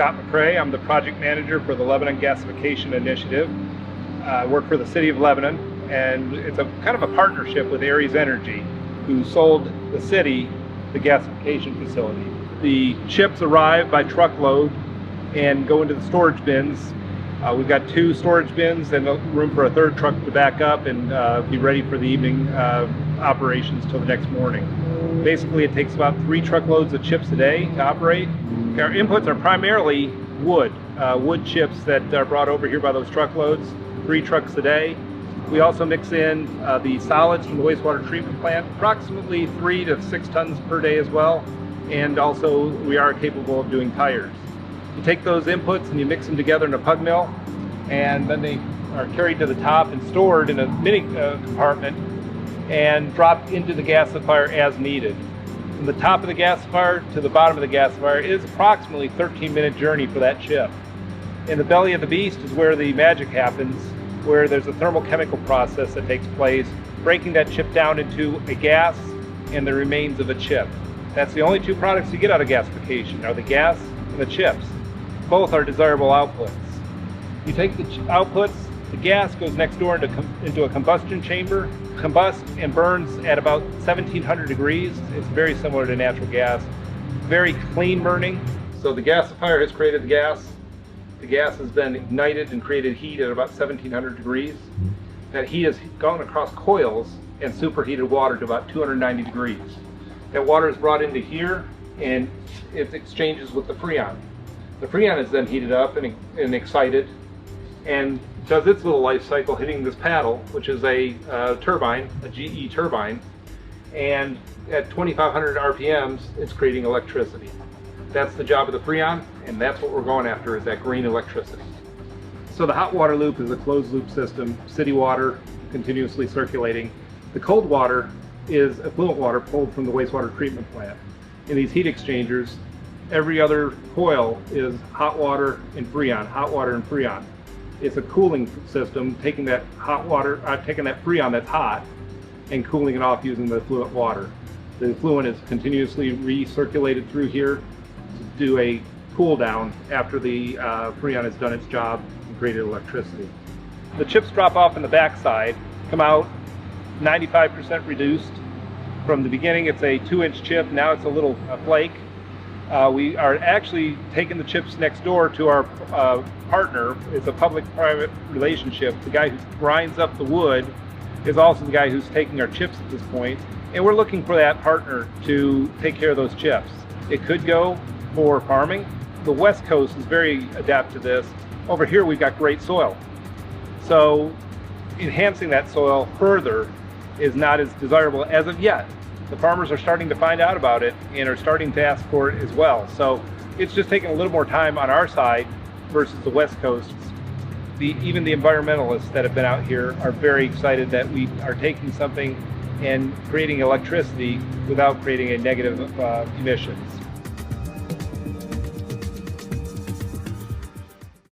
Scott Mcrae. I'm the project manager for the Lebanon Gasification Initiative. I work for the city of Lebanon, and it's a kind of a partnership with Aries Energy, who sold the city the gasification facility. The chips arrive by truckload and go into the storage bins. We've got 2 storage bins and room for a 3rd truck to back up and be ready for the evening operations till the next morning. Basically, it takes about 3 truckloads of chips a day to operate. Our inputs are primarily wood chips that are brought over here by those truckloads, 3 trucks a day. We also mix in the solids from the wastewater treatment plant, approximately 3 to 6 tons per day as well. And also, we are capable of doing tires. You take those inputs and you mix them together in a pug mill, and then they are carried to the top and stored in a mini compartment and dropped into the gasifier as needed. From the top of the gasifier to the bottom of the gasifier is approximately a 13-minute journey for that chip. In the belly of the beast is where the magic happens, where there's a thermochemical process that takes place, breaking that chip down into a gas and the remains of a chip. That's the only 2 products you get out of gasification, are the gas and the chips. Both are desirable outputs. You take the outputs, the gas goes next door into a combustion chamber, combusts and burns at about 1700 degrees. It's very similar to natural gas. Very clean burning. So the gasifier has created the gas. The gas has been ignited and created heat at about 1700 degrees. That heat has gone across coils and superheated water to about 290 degrees. That water is brought into here and it exchanges with the freon. The freon is then heated up and excited and does its little life cycle, hitting this paddle, which is a turbine, a GE turbine, and at 2500 RPMs, it's creating electricity. That's the job of the freon, and that's what we're going after, is that green electricity. So the hot water loop is a closed loop system, city water continuously circulating. The cold water is effluent water pulled from the wastewater treatment plant. In these heat exchangers, every other coil is hot water and freon, hot water and freon. It's a cooling system, taking that hot water, taking that freon that's hot and cooling it off using the effluent water. The effluent is continuously recirculated through here to do a cool down after the freon has done its job and created electricity. The chips drop off in the backside, come out 95% reduced. From the beginning, it's a 2-inch chip. Now it's a little flake. We are actually taking the chips next door to our partner. It's a public-private relationship. The guy who grinds up the wood is also the guy who's taking our chips at this point. And we're looking for that partner to take care of those chips. It could go for farming. The West Coast is very adept to this. Over here, we've got great soil. So enhancing that soil further is not as desirable as of yet. The farmers are starting to find out about it and are starting to ask for it as well. So it's just taking a little more time on our side versus the West Coast. Even the environmentalists that have been out here are very excited that we are taking something and creating electricity without creating a negative emissions.